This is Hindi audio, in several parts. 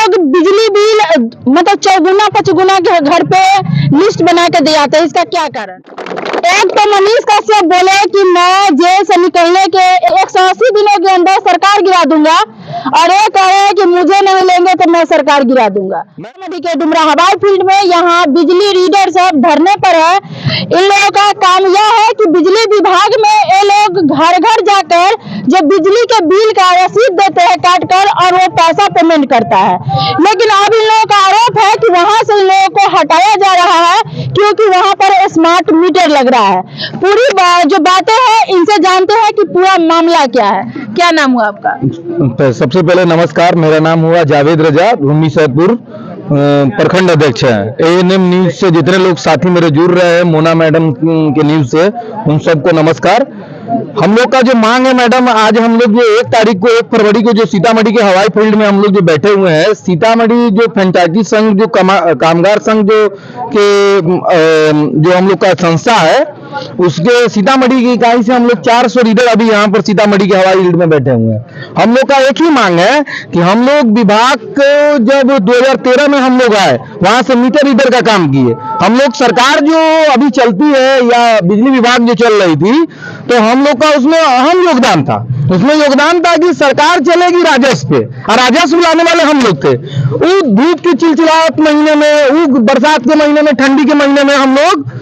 लोग बिजली बिल मतलब 4 5 के घर पे लिस्ट बना के दे आते हैं, इसका क्या कारण? एक तो मनीष कश्यप बोले कि मैं जेल से निकलने के 180 दिनों के अंदर सरकार गिरा दूंगा, और एक कहे कि मुझे नहीं लेंगे तो मैं सरकार गिरा दूंगा। नदी के डुमरा हवाई फील्ड में यहाँ बिजली रीडर सब धरने पर है। इन लोगों का काम यह है कि बिजली विभाग में ये लोग घर घर जाकर जो बिजली के बिल का रसीद देते हैं काट कर, और वो पैसा पेमेंट करता है। लेकिन अब इन लोगों का आरोप है कि वहां से इन लोगों को हटाया जा रहा है क्योंकि वहां पर स्मार्ट मीटर लग रहा है। पूरी जो बातें हैं इनसे जानते हैं कि पूरा मामला क्या है। क्या नाम हुआ आपका? सबसे पहले नमस्कार, मेरा नाम हुआ जावेद रजा, भूमि सैदपुर प्रखंड अध्यक्ष है। ANM न्यूज से जितने लोग साथी मेरे जुड़ रहे हैं, मोना मैडम के न्यूज से, उन सबको नमस्कार। हम लोग का जो मांग है मैडम, आज हम लोग जो 1 फरवरी को जो सीतामढ़ी के हवाई फील्ड में हम लोग जो बैठे हुए हैं, सीतामढ़ी जो फ्रेंचाइजी संघ जो कामगार संघ जो हम लोग का संस्था है, उसके सीतामढ़ी की इकाई से हम लोग 400 रीडर अभी यहाँ पर सीतामढ़ी के हवाई फील्ड में बैठे हुए हैं। हम लोग का एक ही मांग है कि हम लोग विभाग को जब 2013 में हम लोग आए, वहां से मीटर रीडर का काम किए। हम लोग सरकार जो अभी चलती है या बिजली विभाग जो चल रही थी, तो हम लोग का उसमें अहम योगदान था। उसमें योगदान था कि सरकार चलेगी राजस्व पे, और राजस्व लाने वाले हम लोग थे। वो धूप की चिलचिलाहट महीने में, वो बरसात के महीने में, ठंडी के महीने में हम लोग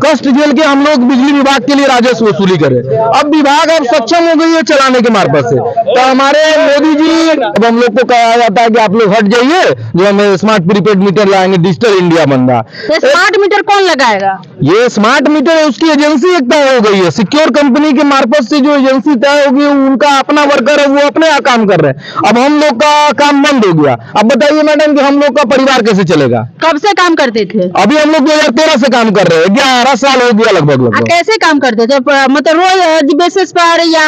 कष्ट झेल के हम लोग बिजली विभाग के लिए राजस्व वसूली करें। अब विभाग अब सक्षम हो गई है चलाने के मार्फत से। तो हमारे मोदी जी, अब हम लोग को कहा जाता है कि आप लोग हट जाइए, जो हमें स्मार्ट प्रीपेड मीटर लाएंगे, डिजिटल इंडिया बन रहा। स्मार्ट मीटर कौन लगाएगा? ये स्मार्ट मीटर है, उसकी एजेंसी एक तय हो गई है। सिक्योर कंपनी के मार्फत से जो एजेंसी तय होगी, उनका अपना वर्कर है, वो अपने काम कर रहे हैं। अब हम लोग का काम बंद हो गया। अब बताइए मैडम कि हम लोग का परिवार कैसे चलेगा? कब से काम करते थे? अभी हम लोग 2013 से काम कर रहे हैं, 11 साल हो गया लगभग। कैसे काम करते थे? मतलब रोज बेसिस पर या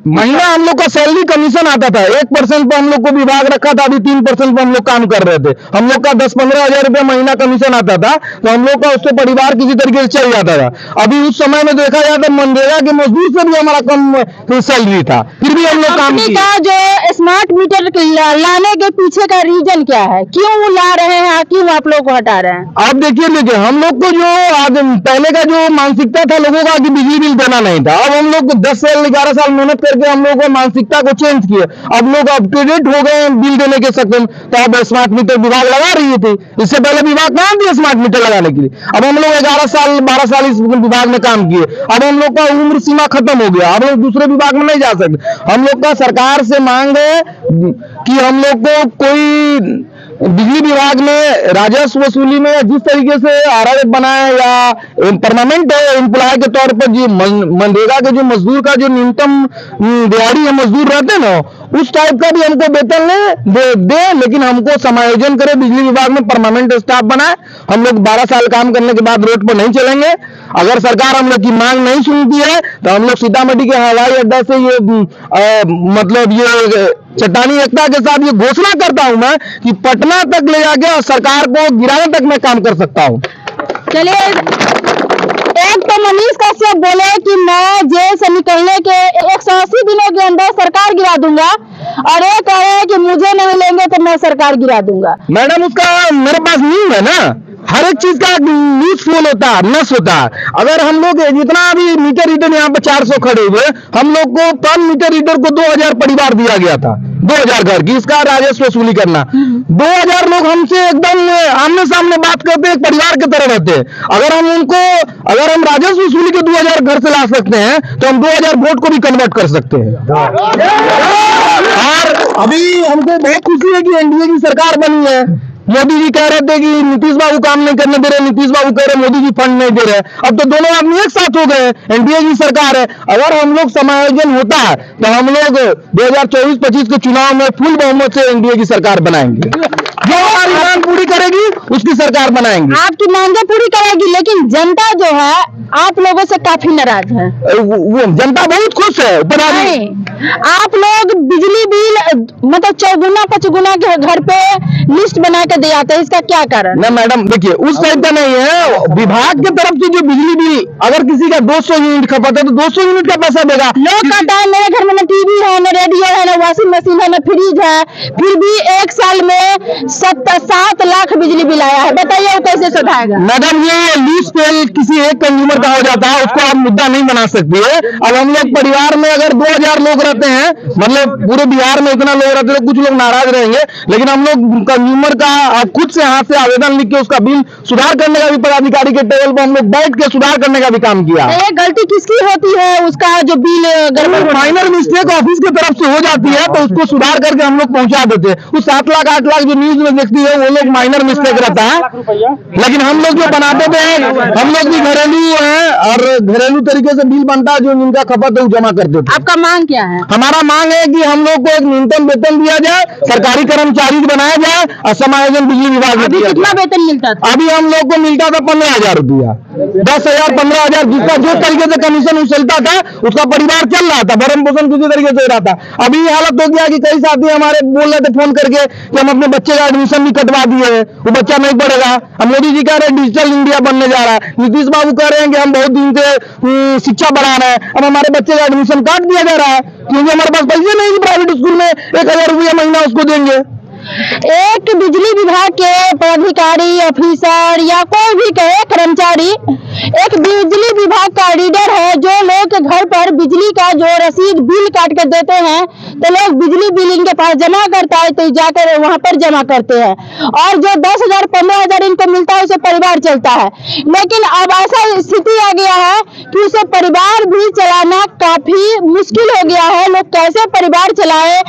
महीना हम लोग का सैलरी कमीशन आता था। 1% पे हम लोग को विभाग रखा था, अभी 3% पे हम लोग काम कर रहे थे। हम लोग का 10-15 हजार रुपया महीना कमीशन आता था, तो हम लोग का उससे परिवार किसी तरीके से चल जाता था। अभी उस समय में देखा जाए तो मनरेगा के मजदूर से भी हमारा कम सैलरी था, फिर भी हम लोग काम किया। जो स्मार्ट मीटर लाने के पीछे का रीजन क्या है? क्यों ला रहे हैं, क्यों आप लोग को हटा रहे हैं? आप देखिए हम लोग को जो आज पहले का जो मानसिकता था लोगों का कि बिजली बिल देना नहीं था, अब हम लोग 10 साल 11 साल मेहनत करके हम लोग को मानसिकता को चेंज किया। अब लोग अप टू डेट हो गए बिल देने के सक्षम। तो अब स्मार्ट मीटर विभाग लगा रही थी, इससे पहले विभाग कहाँ दिया स्मार्ट मीटर लगाने के लिए। अब हम लोग 11 साल 12 साल इस विभाग में काम किए, अब हम लोग का उम्र सीमा खत्म हो गया, अब लोग दूसरे विभाग में नहीं जा सकते। हम लोग का सरकार से मांग है कि हम लोग को कोई बिजली विभाग में राजस्व वसूली में जिस तरीके से RRF बनाए या परमानेंट एम्प्लॉय के तौर पर जो मनरेगा के जो मजदूर का जो न्यूनतम दिहाड़ी है मजदूर रहते हैं ना, उस टाइप का भी हमको वेतन दे, लेकिन हमको समायोजन करे, बिजली विभाग में परमानेंट स्टाफ बनाए। हम लोग 12 साल काम करने के बाद रोड पर नहीं चलेंगे। अगर सरकार हम लोग की मांग नहीं सुनती है तो हम लोग सीतामढ़ी के हवाई अड्डा से ये मतलब ये चट्टानी एकता के साथ ये घोषणा करता हूं मैं कि पटना तक ले जाके और सरकार को गिराने तक मैं काम कर सकता हूं। चलिए, एक तो मनीष कश्यप बोले कि मैं जेल से निकलने के 180 दिनों के अंदर सरकार गिरा दूंगा, और एक कहे कि मुझे नहीं लेंगे तो मैं सरकार गिरा दूंगा। मैडम, उसका मेरे पास न्यूज है ना, हर एक चीज का न्यूज फ्लो होता है, नस होता है। अगर हम लोग जितना अभी मीटर रीडर यहाँ पे 400 खड़े हुए, हम लोग को पर मीटर रीडर को 2000 परिवार दिया गया था, 2000 घर की इसका राजस्व वसूली करना। 2000 लोग हमसे एकदम आमने सामने बात करते हैं, परिवार की तरह रहते हैं। अगर हम राजस्व वसूली के 2000 घर से ला सकते हैं, तो हम 2000 वोट को भी कन्वर्ट कर सकते हैं। और अभी हमको बहुत खुशी है कि NDA की सरकार बनी है। मोदी जी कह रहे थे कि नीतीश बाबू काम नहीं करने दे रहे, नीतीश बाबू कह रहे मोदी जी फंड नहीं दे रहे। अब तो दोनों आदमी एक साथ हो गए, NDA की सरकार है। अगर हम लोग समायोजन होता है तो हम लोग 2024-25 के चुनाव में फुल बहुमत से NDA की सरकार बनाएंगे। जो हमारी मांग पूरी करेगी उसकी सरकार बनाएंगे। आपकी मांगे पूरी करेगी, लेकिन जनता जो है आप लोगों से काफी नाराज है। वो जनता बहुत खुश है। आप लोग बिजली बिल मतलब 4 5 के घर पे लिस्ट बना के दे आते हैं, इसका क्या कारण? ना मैडम देखिए, उस टाइप का नहीं है। विभाग की तरफ से जो बिजली बिल अगर किसी का 200 यूनिट खपत है तो 200 यूनिट का पैसा देगा। लोग कहता है मेरे घर में न TV है, न रेडियो है, न वॉशिंग मशीन है, न फ्रिज है, फिर भी 1 साल में 7 लाख बिजली बिल आया है, बताइए वो कैसे सुधारेगा? मैडम ये लीज पे किसी एक कंज्यूमर का हो जाता है, उसको आप मुद्दा नहीं बना सकती है। अब हम लोग परिवार में अगर 2000 लोग रहते हैं, मतलब पूरे बिहार में इतना लोग रहते हैं, तो कुछ लोग नाराज रहेंगे, लेकिन हम लोग कंज्यूमर का खुद से हाथ से आवेदन लिख के उसका बिल सुधार करने का भी पदाधिकारी के टेबल पर हम लोग बैठ के सुधार करने का भी काम किया। ये गलती किसकी होती है, उसका जो बिल गड़बड़? माइनर मिस्टेक ऑफिस की तरफ से हो जाती है तो उसको सुधार करके हम लोग पहुंचा देते हैं। उस 7 लाख 8 लाख जो न्यूज में देखती है वो लोग माइनर मिस्टेक रहता है, लेकिन हम लोग जो बनाते थे, हम लोग भी घरेलू हैं और घरेलू तरीके से बिल बनता है, जो जिनका खपत है वो जमा करते थे। आपका मांग क्या है? हमारा मांग है कि हम लोग को एक न्यूनतम वेतन दिया जाए, सरकारी कर्मचारी बनाया जाए और समायोजन बिजली विभाग में अभी किया कितना जाए। वेतन मिलता था? अभी हम लोग को मिलता था 15,000 रुपया, 10,000 15,000, जिसका जो तरीके से कमीशन उछलता था उसका परिवार चल रहा था, भरण पोषण किसी तरीके से हो रहा था। अभी ये हालत हो गया कि कई साथी हमारे बोल रहे थे फोन करके कि हम अपने बच्चे का एडमिशन भी कटवा दिए हैं, वो बच्चा नहीं पढ़ेगा। अब मोदी जी कह रहे हैं डिजिटल इंडिया बनने जा रहा है, नीतीश बाबू कह रहे हैं कि हम बहुत दिन से शिक्षा बढ़ा रहे हैं, अब हमारे बच्चे का एडमिशन काट दिया जा रहा है क्योंकि हमारे पास पैसे नहीं, प्राइवेट स्कूल में 1,000 रुपया महीना उसको देंगे। एक बिजली विभाग के पदाधिकारी, ऑफिसर या कोई भी कहे कर्मचारी, एक बिजली विभाग का रीडर है, जो लोग के घर पर बिजली का जो रसीद बिल काट कर देते हैं, तो लोग बिजली बिल इनके पास जमा करता है तो जाकर वहां पर जमा करते हैं, और जो 10,000 15,000 इनको मिलता है उसे परिवार चलता है। लेकिन अब ऐसा स्थिति आ गया है कि उसे परिवार भी चलाना काफी मुश्किल हो गया है। लोग कैसे परिवार चलाए,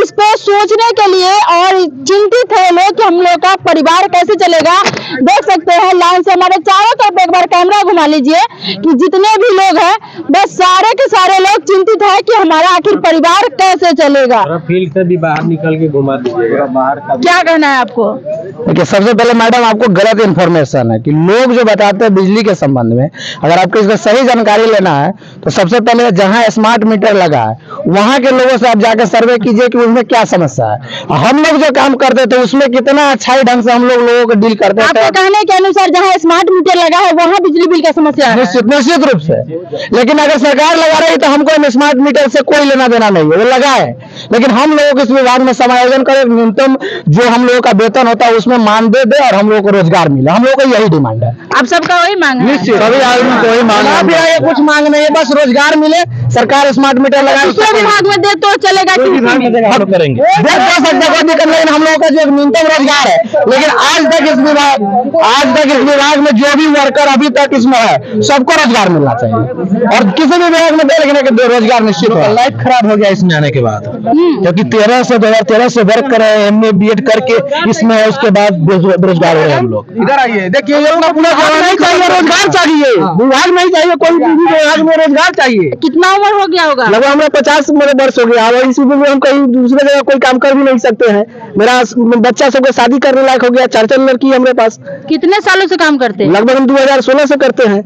इस पे सोचने के लिए और चिंतित है लोग कि हम लोग का परिवार कैसे चलेगा। देख सकते हैं लाइन से हमारे चारों तरफ एक बार कैमरा घुमा लीजिए कि जितने भी लोग हैं बस सारे के सारे लोग चिंतित है कि हमारा आखिर परिवार कैसे चलेगा। फील्ड से भी बाहर निकल के घुमा दीजिएगा, बाहर का क्या कहना है आपको? देखिए, सबसे पहले मैडम आपको गलत इन्फॉर्मेशन है कि लोग जो बताते हैं बिजली के संबंध में, अगर आपको इसका सही जानकारी लेना है तो सबसे पहले जहां स्मार्ट मीटर लगा है वहां के लोगों से आप जाकर सर्वे कीजिए कि उसमें क्या समस्या है। हम लोग जो काम करते थे उसमें कितना अच्छाई ढंग से हम लोगों को डील करते थे। आपके कहने के अनुसार जहां स्मार्ट मीटर लगा है वहां बिजली बिल का समस्या है? निश्चित रूप से, लेकिन अगर सरकार लगा रही तो हमको स्मार्ट मीटर से कोई लेना देना नहीं है, वो लगा है, लेकिन हम लोगों को इस विभाग में समायोजन करें, न्यूनतम जो हम लोगों का वेतन होता है उसमें मान दे और हम लोगों को रोजगार मिले। हम लोगों का यही डिमांड है। आप सबका वही मांग है? निश्चित, सभी आदमी को वही मांग है, कुछ मांग नहीं है, बस रोजगार मिले, सरकार स्मार्ट मीटर लगाए। दूसरे विभाग में दे तो चलेगा, हम करेंगे, लेकिन हम लोगों का जो न्यूनतम रोजगार है, लेकिन आज तक इस विभाग में जो भी वर्कर अभी तक इसमें है सबको रोजगार मिलना चाहिए, और किसी भी विभाग में दे लेकिन रोजगार निश्चित है। लाइफ खराब हो गया इसमें आने के बाद, क्योंकि 2013 से वर्क कर रहे हैं, MA BEd करके इसमें है, उसके बाद बेरोजगार हो रहे हैं हम लोग। इधर आइए, देखिए ये लोग पूरा नहीं चाहिए, रोजगार चाहिए, विभाग नहीं चाहिए, कोई भी विभाग में रोजगार चाहिए। कितना उम्र हो गया होगा? लगभग हमें 50 वर्ष हो गया, और इसी में हम कहीं दूसरे जगह कोई काम कर भी नहीं सकते हैं। मेरा बच्चा सबको शादी करने लायक हो गया, 4 लड़की हमारे पास। कितने सालों से काम करते हैं? लगभग हम 2016 से करते हैं।